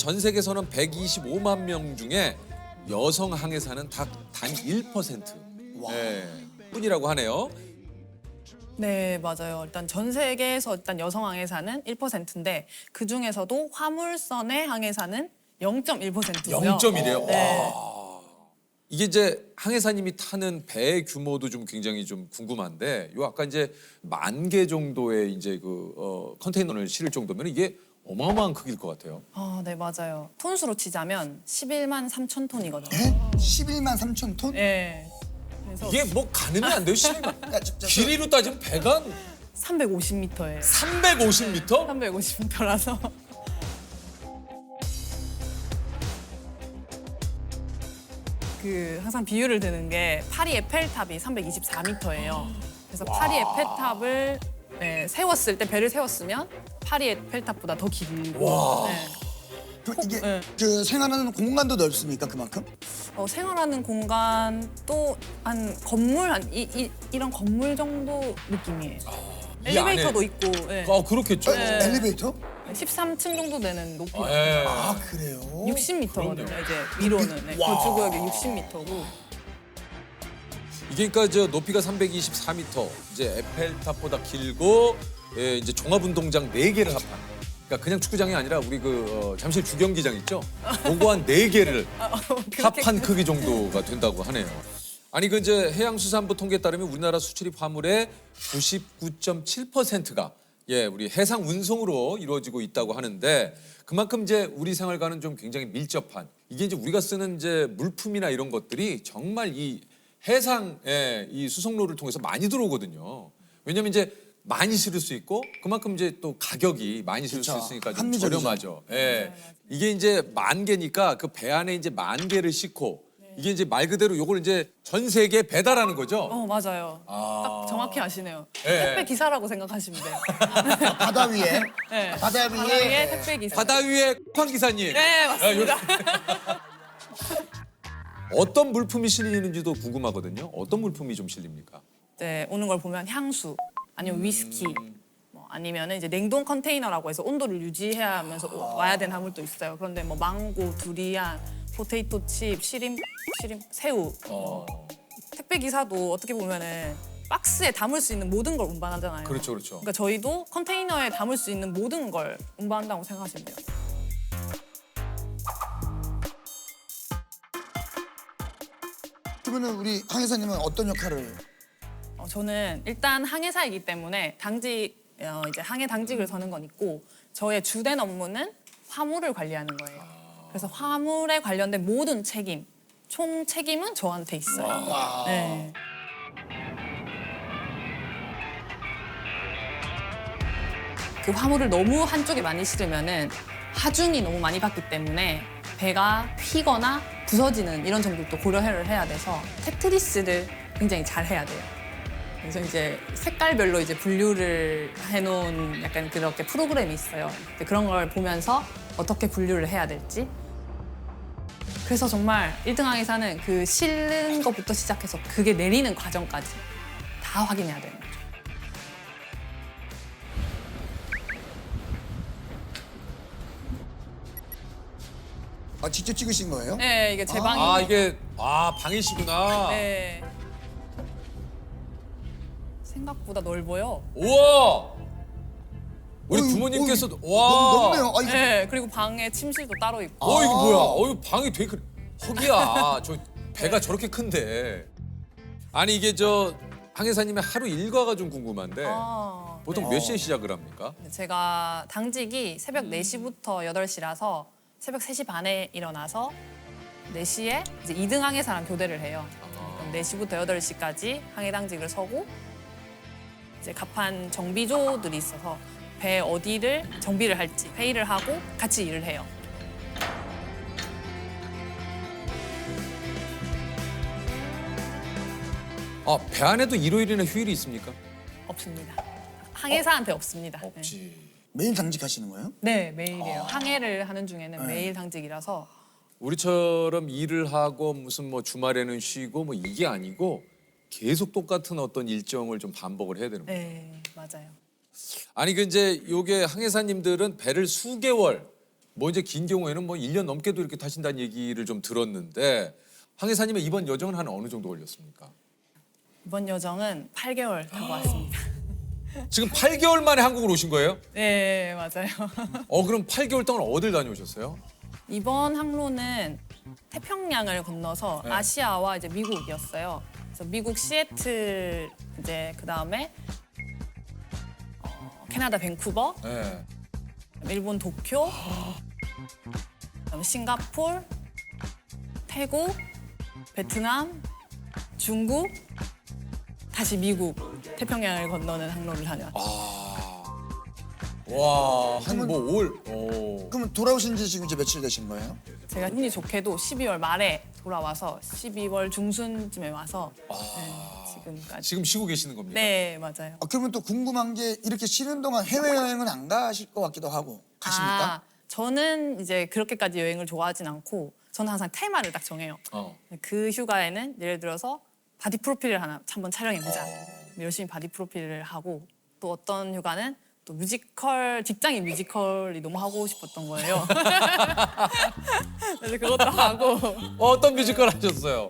전 세계에서는 125만 명 중에 여성 항해사는 단 1% 뿐이라고 하네요. 네, 맞아요. 일단 전 세계에서 일단 여성 항해사는 1%인데 그 중에서도 화물선의 항해사는 0.1%고요. 0.1이에요. 네. 이게 이제 항해사님이 타는 배의 규모도 좀 굉장히 좀 궁금한데, 요 아까 이제 10,000개 정도의 이제 컨테이너를 실을 정도면 이게 어마어마한 크기일 것 같아요. 네, 맞아요. 톤수로 치자면 11만 3천 톤이거든요. 에? 11만 3천 톤? 네. 그래서 이게 뭐 가늠이 안 돼요. 야, 진짜 길이로 따지면 배가 350m예요. 350m? 350m라서. 항상 비유를 드는 게 파리 에펠탑이 324m예요. 그래서 파리 에펠탑을 세웠을 때 배를 세웠으면 파리 에펠탑보다 더 길고. 네. 이게 네. 그 생활하는 공간도 넓습니까 그만큼? 생활하는 공간도 한 건물 이런 건물 정도 느낌이에요. 이 안에- 엘리베이터도 있고. 네. 그렇겠죠. 엘리베이터? 13층 정도 되는 높이. 예. 아 그래요? 60m거든요. 이제 위로는 거주구역이 60m고. 이게 그러니까 저 높이가 324m, 이제 에펠탑보다 길고 이제 종합운동장 4개를 합한. 그러니까 그냥 축구장이 아니라 우리 잠실 주경기장 있죠? 그거 한 4개를 합한 크기 정도가 된다고 하네요. 아니 그 이제 해양수산부 통계에 따르면 우리나라 수출입 화물의 99.7%가 우리 해상 운송으로 이루어지고 있다고 하는데, 그만큼 이제 우리 생활과는 좀 굉장히 밀접한, 이게 이제 우리가 쓰는 이제 물품이나 이런 것들이 정말 이 해상의 이 수송로를 통해서 많이 들어오거든요. 왜냐면 이제 많이 실을 수 있고 그만큼 이제 또 가격이 많이 실을 수 그쵸. 있으니까 좀 합리적이죠. 저렴하죠. 이게 이제 10,000개니까 그 배 안에 이제 10,000개를 싣고 이게 이제 말 그대로 요걸 이제 전 세계에 배달하는 거죠. 맞아요. 딱 정확히 아시네요. 예. 택배 기사라고 생각하시면 돼요. 바다 위에? 네. 바다 바다 위에? 위에 택배 기사. 바다 위에 쿠팡 기사님. 네, 맞습니다. 어떤 물품이 실리는지도 궁금하거든요. 어떤 물품이 좀 실립니까? 네, 오는 걸 보면 향수, 아니면 위스키, 뭐 아니면 이제 냉동 컨테이너라고 해서 온도를 유지해야 하면서 와야 되는 화물도 있어요. 그런데 뭐 망고, 두리안, 포테이토 칩, 시림, 새우. 택배 기사도 어떻게 보면은 박스에 담을 수 있는 모든 걸 운반하잖아요. 그렇죠, 그렇죠. 그러니까 저희도 컨테이너에 담을 수 있는 모든 걸 운반한다고 생각하시면 돼요. 그러면 우리 항해사님은 어떤 역할을? 저는 일단 항해사이기 때문에 이제 항해 당직을 서는 건 있고, 저의 주된 업무는 화물을 관리하는 거예요. 그래서 화물에 관련된 모든 책임, 총 책임은 저한테 있어요. 네. 그 화물을 너무 한쪽에 많이 실으면은 하중이 너무 많이 받기 때문에 배가 휘거나 부서지는 이런 점들도 고려를 해야 돼서 테트리스를 굉장히 잘 해야 돼요. 그래서 이제 색깔별로 이제 분류를 해놓은 약간 그렇게 프로그램이 있어요. 근데 그런 걸 보면서 어떻게 분류를 해야 될지. 그래서 정말 1등 항해사는 그 실는 것부터 시작해서 그게 내리는 과정까지 다 확인해야 되는 거죠. 아 직접 찍으신 거예요? 네, 이게 제 방이. 이게 방이시구나. 네. 생각보다 넓어요. 우와. 우리 어이, 부모님께서도 어이, 와. 넓네요. 아, 이거 네, 그리고 방에 침실도 따로 있고. 이거 뭐야? 이거 방이 되게 허기야. 저 배가 저렇게 큰데. 아니 이게 저 항해사님의 하루 일과가 좀 궁금한데 보통 몇 시에 시작을 합니까? 제가 당직이 새벽 4시부터 8시라서 새벽 3시 반에 일어나서 4시에 이제 2등 항해사랑 교대를 해요. 그럼 4시부터 8시까지 항해 당직을 서고, 이제 갑판 정비조들이 있어서 배 어디를 정비를 할지 회의를 하고 같이 일을 해요. 배 안에도 일요일이나 휴일이 있습니까? 없습니다. 항해사한테 없습니다. 없지. 매일 당직하시는 거예요? 네, 매일이에요. 항해를 하는 중에는 매일 당직이라서. 우리처럼 일을 하고 무슨 뭐 주말에는 쉬고 뭐 이게 아니고 계속 똑같은 어떤 일정을 좀 반복을 해야 되는 거예요. 네, 맞아요. 아니 그 이제 요게 항해사님들은 배를 수개월 뭐 이제 긴 경우에는 뭐 1년 넘게도 이렇게 타신다는 얘기를 좀 들었는데 항해사님의 이번 여정은 한 어느 정도 걸렸습니까? 이번 여정은 8개월 타고 왔습니다. 지금 8개월 만에 한국으로 오신 거예요? 네, 맞아요. 그럼 8개월 동안 어딜 다녀오셨어요? 이번 항로는 태평양을 건너서 네. 아시아와 이제 미국이었어요. 그래서 미국 시애틀 이제 그 다음에 캐나다 밴쿠버, 네. 일본 도쿄, 그다음에 싱가포르, 태국, 베트남, 중국, 다시 미국 태평양을 건너는 항로를 다녀왔어요. 와, 한 뭐 5월. 그러면 돌아오신 지 지금 이제 며칠 되신 거예요? 제가 운이 좋게도 12월 말에 돌아와서 12월 중순쯤에 와서 네, 지금까지. 지금 쉬고 계시는 겁니까? 네, 맞아요. 그러면 또 궁금한 게 이렇게 쉬는 동안 해외여행은 안 가실 것 같기도 하고 가십니까? 저는 이제 그렇게까지 여행을 좋아하진 않고 저는 항상 테마를 딱 정해요. 그 휴가에는 예를 들어서 바디 프로필을 하나 한번 촬영해보자. 열심히 바디 프로필을 하고 또 어떤 휴가는 또 뮤지컬, 직장인 뮤지컬이 너무 하고 싶었던 거예요. 그래서 그것도 하고 어떤 뮤지컬 하셨어요?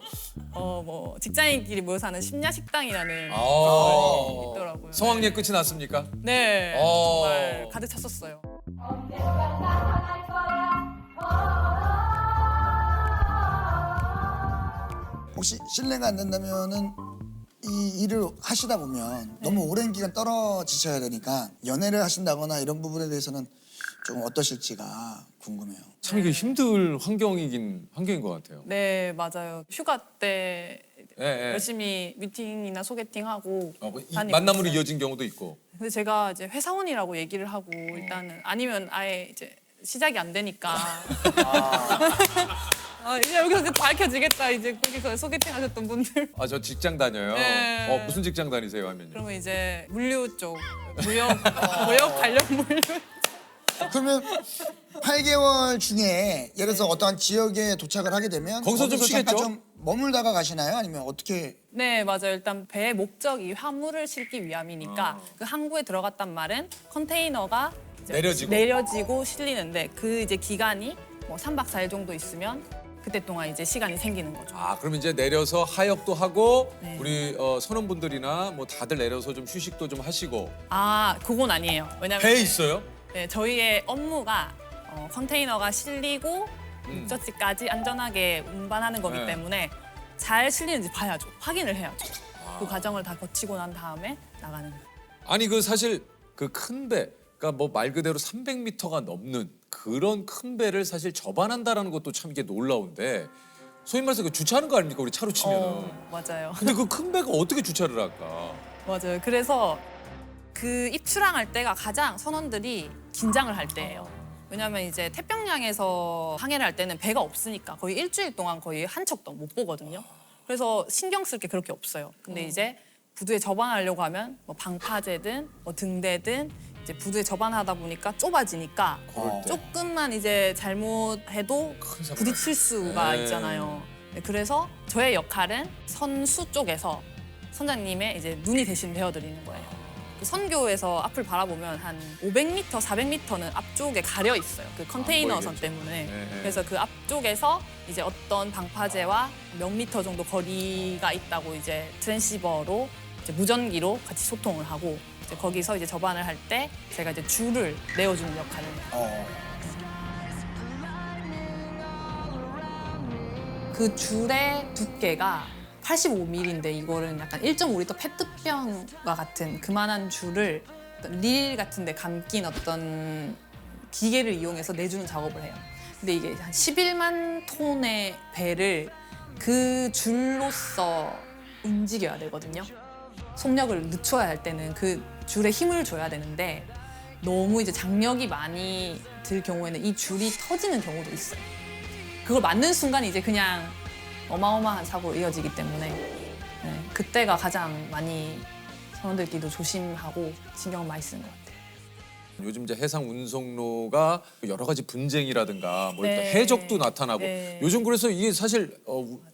뭐 직장인끼리 모여서 하는 심야식당이라는 아. 뮤지컬이 있더라고요. 성황리에 끝이 났습니까? 네, 정말 가득 찼었어요. 혹시 실례가 안 된다면은 이 일을 하시다 보면 너무 오랜 기간 떨어지셔야 되니까 연애를 하신다거나 이런 부분에 대해서는 조금 어떠실지가 궁금해요. 참 이게 힘들 환경인 것 같아요. 네, 맞아요. 휴가 때 예, 예. 열심히 미팅이나 소개팅하고 다니고 만남으로 있어요. 이어진 경우도 있고. 근데 제가 이제 회사원이라고 얘기를 하고 일단은 아니면 아예 이제 시작이 안 되니까 이제 여기서 밝혀지겠다. 이제 거기서 소개팅 하셨던 분들. 저 직장 다녀요. 네. 무슨 직장 다니세요 하면요? 그러면 이제 물류 쪽, 무역 관련 물류. 그러면 8개월 중에 예를 들어서 어떠한 지역에 도착을 하게 되면 거기서 좀 잠깐 쉬겠죠? 좀 머물다가 가시나요? 아니면 어떻게? 네, 맞아요. 일단 배의 목적이 화물을 실기 위함이니까 그 항구에 들어갔단 말은 컨테이너가 이제 내려지고 실리는데 그 이제 기간이 뭐 3박 4일 정도 있으면 그때 동안 이제 시간이 생기는 거죠. 그럼 이제 내려서 하역도 하고 네. 우리 선원분들이나 뭐 다들 내려서 좀 휴식도 좀 하시고. 그건 아니에요. 왜냐면 배에 있어요? 네, 저희의 업무가 컨테이너가 실리고 목적지까지 안전하게 운반하는 거기 네. 때문에 잘 실리는지 봐야죠. 확인을 해야죠. 그 과정을 다 거치고 난 다음에 나가는 거예요. 아니 그 사실 그 큰 배, 그러니까 뭐 말 그대로 300m가 넘는 그런 큰 배를 사실 접안한다라는 것도 참 이게 놀라운데 소위 말해서 그 주차하는 거 아닙니까 우리 차로 치면은. 맞아요. 근데 그 큰 배가 어떻게 주차를 할까? 맞아요. 그래서 그 입출항할 때가 가장 선원들이 긴장을 할 때예요. 왜냐하면 이제 태평양에서 항해를 할 때는 배가 없으니까 거의 일주일 동안 거의 한 척도 못 보거든요. 그래서 신경 쓸 게 그렇게 없어요. 근데 이제 부두에 접안하려고 하면 뭐 방파제든 뭐 등대든 이제 부두에 접안하다 보니까 좁아지니까 그럴 때. 조금만 이제 잘못해도 사고가 부딪힐 수가 네. 있잖아요. 네, 그래서 저의 역할은 선수 쪽에서 선장님의 이제 눈이 대신 되어드리는 거예요. 그 선교에서 앞을 바라보면 한 500m, 400m는 앞쪽에 가려 있어요. 그 컨테이너 선 보이겠죠. 때문에. 네. 그래서 그 앞쪽에서 이제 어떤 방파제와 몇 미터 정도 거리가 있다고 이제 트랜시버로 이제 무전기로 같이 소통을 하고 이제 거기서 이제 접안을 할 때 제가 이제 줄을 내어주는 역할을 해요. 그 줄의 두께가 85mm인데 이거는 약간 1.5리터 페트병과 같은 그만한 줄을 어떤 릴 같은 데 감긴 어떤 기계를 이용해서 내주는 작업을 해요. 근데 이게 한 11만 톤의 배를 그 줄로서 움직여야 되거든요. 속력을 늦춰야 할 때는 그 줄에 힘을 줘야 되는데 너무 이제 장력이 많이 들 경우에는 이 줄이 터지는 경우도 있어요. 그걸 맞는 순간 이제 그냥 어마어마한 사고로 이어지기 때문에 네, 그때가 가장 많이 선원들끼리도 조심하고 신경을 많이 쓰는 것 같아요. 요즘 이제 해상 운송로가 여러 가지 분쟁이라든가 뭐 이렇게 네. 해적도 나타나고 네. 요즘 그래서 이게 사실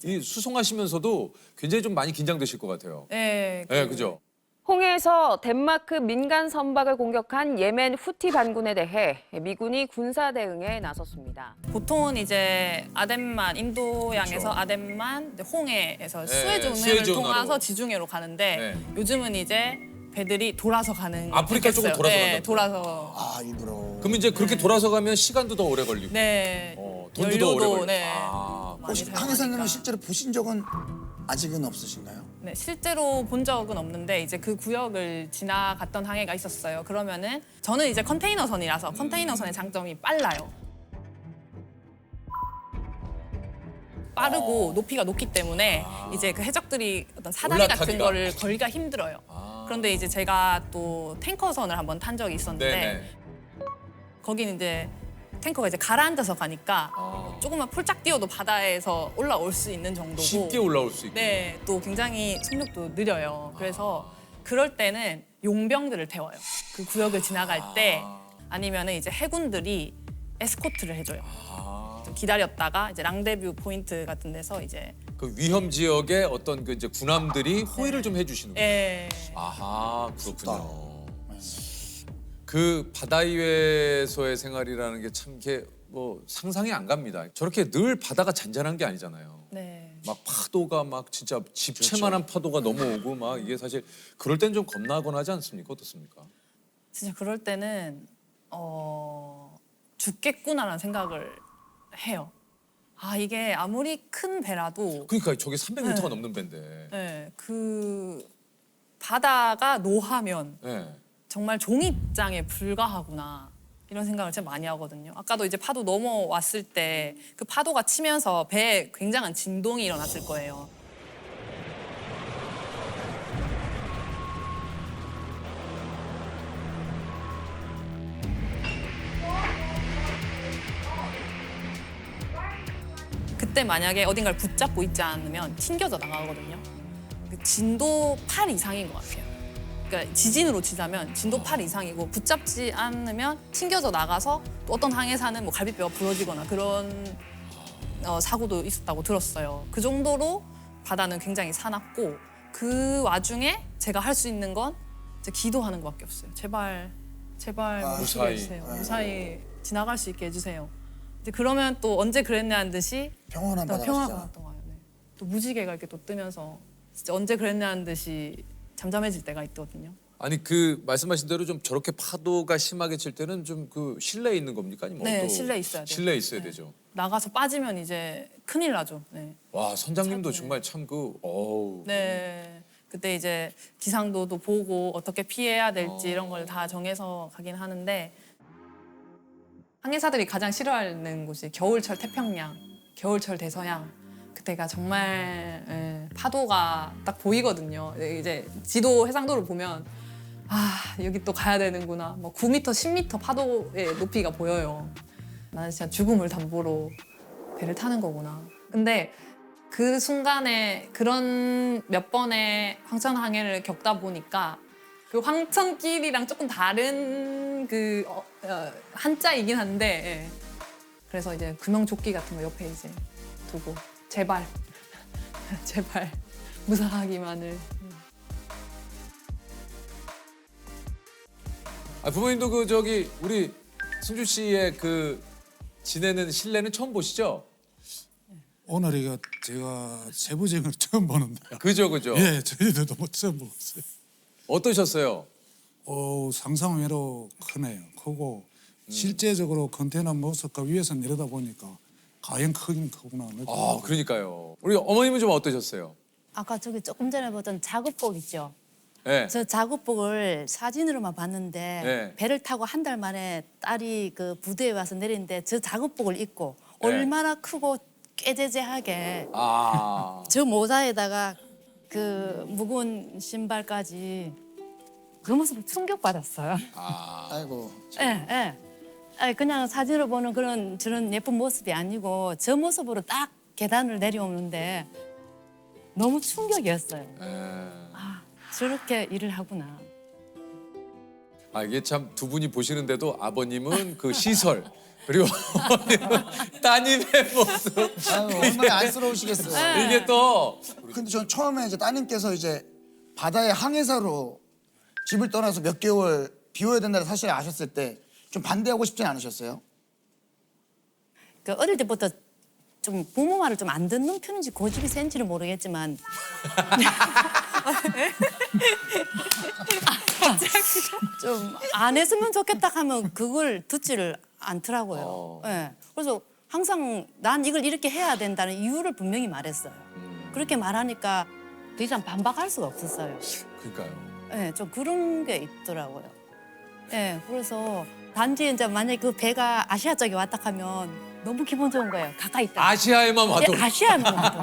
이 수송하시면서도 굉장히 좀 많이 긴장되실 것 같아요. 네, 네, 그죠? 홍해에서 덴마크 민간 선박을 공격한 예멘 후티 반군에 대해 미군이 군사 대응에 나섰습니다. 보통은 이제 아덴만, 인도양에서 아덴만, 홍해에서 네, 수에즈 수에즈 운해를 통해서 운하로. 지중해로 가는데 네. 요즘은 이제 배들이 돌아서 가는 아프리카 쪽으로 됐어요. 돌아서 네, 간다고. 돌아서. 아 일부러. 그럼 이제 그렇게 돌아서 가면 시간도 더 오래 걸리고. 네. 돈도 더 오래 연료도 걸리고. 네. 아, 많이 항해사님은 사용하니까. 실제로 보신 적은 아직은 없으신가요? 네, 실제로 본 적은 없는데 이제 그 구역을 지나갔던 항해가 있었어요. 그러면은 저는 이제 컨테이너선이라서 컨테이너선의 장점이 빨라요. 빠르고 높이가 높기 때문에 이제 그 해적들이 어떤 사다리 같은 올라타기가. 거를 걸기가 힘들어요. 그런데 이제 제가 또 탱커선을 한번 탄 적이 있었는데 네네. 거기는 이제 탱커가 이제 가라앉아서 가니까 조금만 폴짝 뛰어도 바다에서 올라올 수 있는 정도고 쉽게 올라올 수 있고. 네, 또 굉장히 속력도 느려요. 그래서 그럴 때는 용병들을 태워요. 그 구역을 지나갈 때 아니면은 이제 해군들이 에스코트를 해줘요. 좀 기다렸다가 이제 랑데뷰 포인트 같은 데서 이제 그 위험 지역에 어떤 그 이제 군함들이 호위를 좀 해주시는 거예요. 예, 아하, 그렇군요. 그 바다 위에서의 생활이라는 게 참 이렇게 뭐 상상이 안 갑니다. 저렇게 늘 바다가 잔잔한 게 아니잖아요. 네. 막 파도가 막 진짜 집채만한 파도가 넘어오고 막 이게 사실 그럴 땐 좀 겁나곤 하지 않습니까? 어떻습니까? 진짜 그럴 때는 죽겠구나라는 생각을 해요. 아, 이게 아무리 큰 배라도 그러니까 저게 300m가 네. 넘는 배인데. 네, 그 바다가 노하면 네. 정말 종이장에 불과하구나 이런 생각을 진짜 많이 하거든요. 아까도 이제 파도 넘어왔을 때 그 파도가 치면서 배에 굉장한 진동이 일어났을 거예요. 그때 만약에 어딘가를 붙잡고 있지 않으면 튕겨져 나가거든요. 그 진도 8 이상인 것 같아요. 그러니까 지진으로 치자면 진도 8 이상이고 붙잡지 않으면 튕겨져 나가서 또 어떤 항해사는 뭐 갈비뼈가 부러지거나 그런 사고도 있었다고 들었어요. 그 정도로 바다는 굉장히 사납고 그 와중에 제가 할 수 있는 건 이제 기도하는 것밖에 없어요. 제발 못 쓰게 무사히. 해주세요. 무사히 지나갈 수 있게 해주세요. 근데 그러면 또 언제 그랬냐는 듯이 평온한 바다가 평화가 진짜. 왔던 거예요. 네. 또 무지개가 이렇게 또 뜨면서 진짜 언제 그랬냐는 듯이 잠잠해질 때가 있거든요. 아니 그 말씀하신 대로 좀 저렇게 파도가 심하게 칠 때는 좀 그 실내에 있는 겁니까? 아니면 네, 또 실내에 있어야 돼요. 실내에 있어야 네. 되죠. 나가서 빠지면 이제 큰일 나죠. 네. 와 선장님도 정말 참 그 어우. 네. 그때 이제 기상도도 보고 어떻게 피해야 될지 이런 걸 다 정해서 가긴 하는데 항해사들이 가장 싫어하는 곳이 겨울철 태평양, 겨울철 대서양. 그때가 정말 파도가 딱 보이거든요. 이제 지도 해상도를 보면 아 여기 또 가야 되는구나. 뭐 9m, 10m 파도의 높이가 보여요. 나는 진짜 죽음을 담보로 배를 타는 거구나. 근데 그 순간에 그런 몇 번의 황천 항해를 겪다 보니까 그 황천길이랑 조금 다른 그 한자이긴 한데 그래서 이제 구명조끼 같은 거 옆에 이제 두고 제발 제발 무사하기만을. 아 부모님도 그 저기 우리 승주 씨의 그 지내는 실내는 처음 보시죠? 오늘이가 제가 세부적으로 처음 보는데 그죠 그죠. 예, 저희들도 뭐 처음 보았어요. 어떠셨어요? 상상 외로 크네요. 크고 실제적으로 컨테이너 모습과 위에서 내려다 보니까 과연 크긴 크구나. 아 그러니까요. 우리 어머님은 좀 어떠셨어요? 아까 저기 조금 전에 보던 작업복 있죠. 네. 저 작업복을 사진으로만 봤는데 네. 배를 타고 한 달 만에 딸이 그 부두에 와서 내리는데 저 작업복을 입고 네. 얼마나 크고 꾀재재하게 아 저 모자에다가 그 무거운 신발까지 그 모습을 충격받았어요. 아이고. 예, 예. 아니, 그냥 사진으로 보는 그런 저런 예쁜 모습이 아니고 저 모습으로 딱 계단을 내려오는데 너무 충격이었어요. 아, 저렇게 일을 하구나. 아 이게 참 두 분이 보시는데도 아버님은 그 시설 그리고 어머님은 따님의 모습 아유, 얼마나 안쓰러우시겠어요. 이게 또 근데 전 처음에 이제 따님께서 이제 바다의 항해사로 집을 떠나서 몇 개월 비워야 된다는 사실을 아셨을 때 좀 반대하고 싶진 않으셨어요? 그 어릴 때부터 좀 부모 말을 좀 안 듣는 편인지 고집이 센지는 모르겠지만 좀 안 했으면 좋겠다 하면 그걸 듣지를 않더라고요. 예. 그래서 항상 난 이걸 이렇게 해야 된다는 이유를 분명히 말했어요. 그렇게 말하니까 더 이상 반박할 수가 없었어요. 그러니까요. 예, 좀 그런 게 있더라고요. 예, 그래서 단지 이제 만약에 그 배가 아시아 쪽에 왔다 하면 너무 기분 좋은 거예요. 가까이 있다. 아시아에만 와도 예, 아시아만 와도.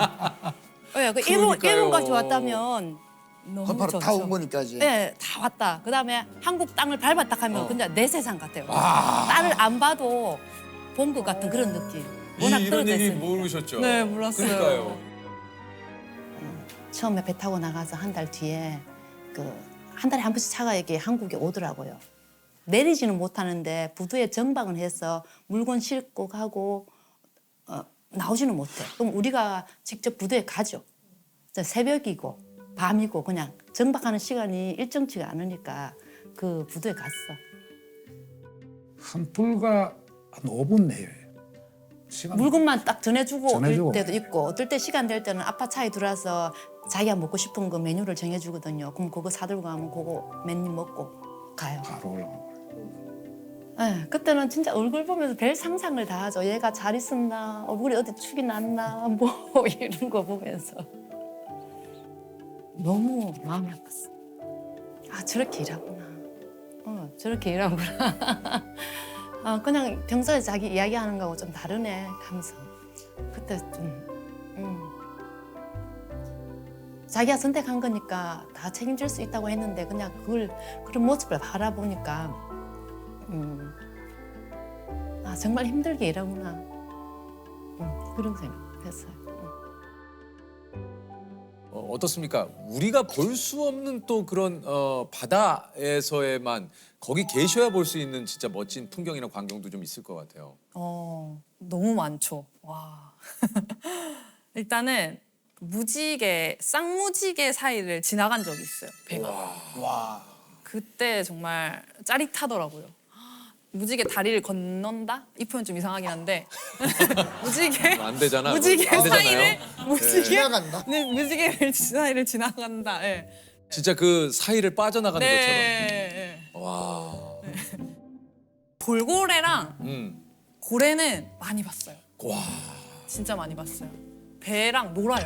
예, 그 그러니까요. 일본까지 왔다면 너무 바로 좋죠. 다 온 거니까 이제. 예, 다 왔다. 그다음에 한국 땅을 밟았다 하면 그냥 내 세상 같아요. 아. 딸을 안 봐도 본 것 같은 그런 느낌. 워낙 이런 떨어져 얘기 있으니까. 모르셨죠? 네, 몰랐어요. 그러니까요. 처음에 배 타고 나가서 한 달 뒤에 한 달에 한 번씩 차가 이렇게 한국에 오더라고요. 내리지는 못하는데 부두에 정박은 해서 물건 싣고 가고 나오지는 못해. 그럼 우리가 직접 부두에 가죠. 새벽이고 밤이고 그냥 정박하는 시간이 일정치가 않으니까 그 부두에 갔어. 한 불과 한 5분 내에 시간 물건만 딱 전해주고 전해주고. 올 때도 있고 어떨 때 시간 될 때는 아빠 차에 들어와서 자기가 먹고 싶은 거 메뉴를 정해주거든요. 그럼 그거 사들고 가면 그거 몇 입 먹고 가요. 바로 올라오고. 네, 그때는 진짜 얼굴 보면서 별 상상을 다 하죠. 얘가 잘 있었나, 얼굴이 어디 축이 났나, 뭐 이런 거 보면서 너무 마음이 아팠어. 아 저렇게 일하구나. 저렇게 일하구나. 그냥 평소에 자기 이야기하는 거하고 좀 다르네 하면서 그때 좀 자기가 선택한 거니까 다 책임질 수 있다고 했는데 그냥 그런 모습을 바라보니까 아 정말 힘들게 일하구나 그런 생각했어요. 어떻습니까? 우리가 볼 수 없는 또 그런 바다에서에만 거기 계셔야 볼 수 있는 진짜 멋진 풍경이나 광경도 좀 있을 것 같아요. 너무 많죠. 와. 일단은 쌍무지개 사이를 지나간 적이 있어요. 배가. 와. 그때 정말 짜릿하더라고요. 무지개 다리를 건넌다? 이 표현 좀 이상하긴 한데 무지개 안 되잖아. 무지개 안 되잖아요. 사이를 무지개 지나간다? 네, 무지개 사이를 지나간다. 네. 진짜 그 사이를 빠져나가는 네. 것처럼. 와. 돌고래랑 고래는 많이 봤어요. 와. 진짜 많이 봤어요. 배랑 놀아요.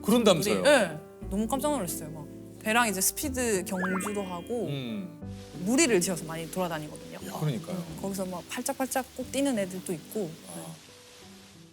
그런다면서요? 네. 너무 깜짝 놀랐어요. 막 배랑 이제 스피드 경주도 하고 무리를 지어서 많이 돌아다니거든요. 그러니까요. 거기서 막 팔짝팔짝 꼭 뛰는 애들도 있고.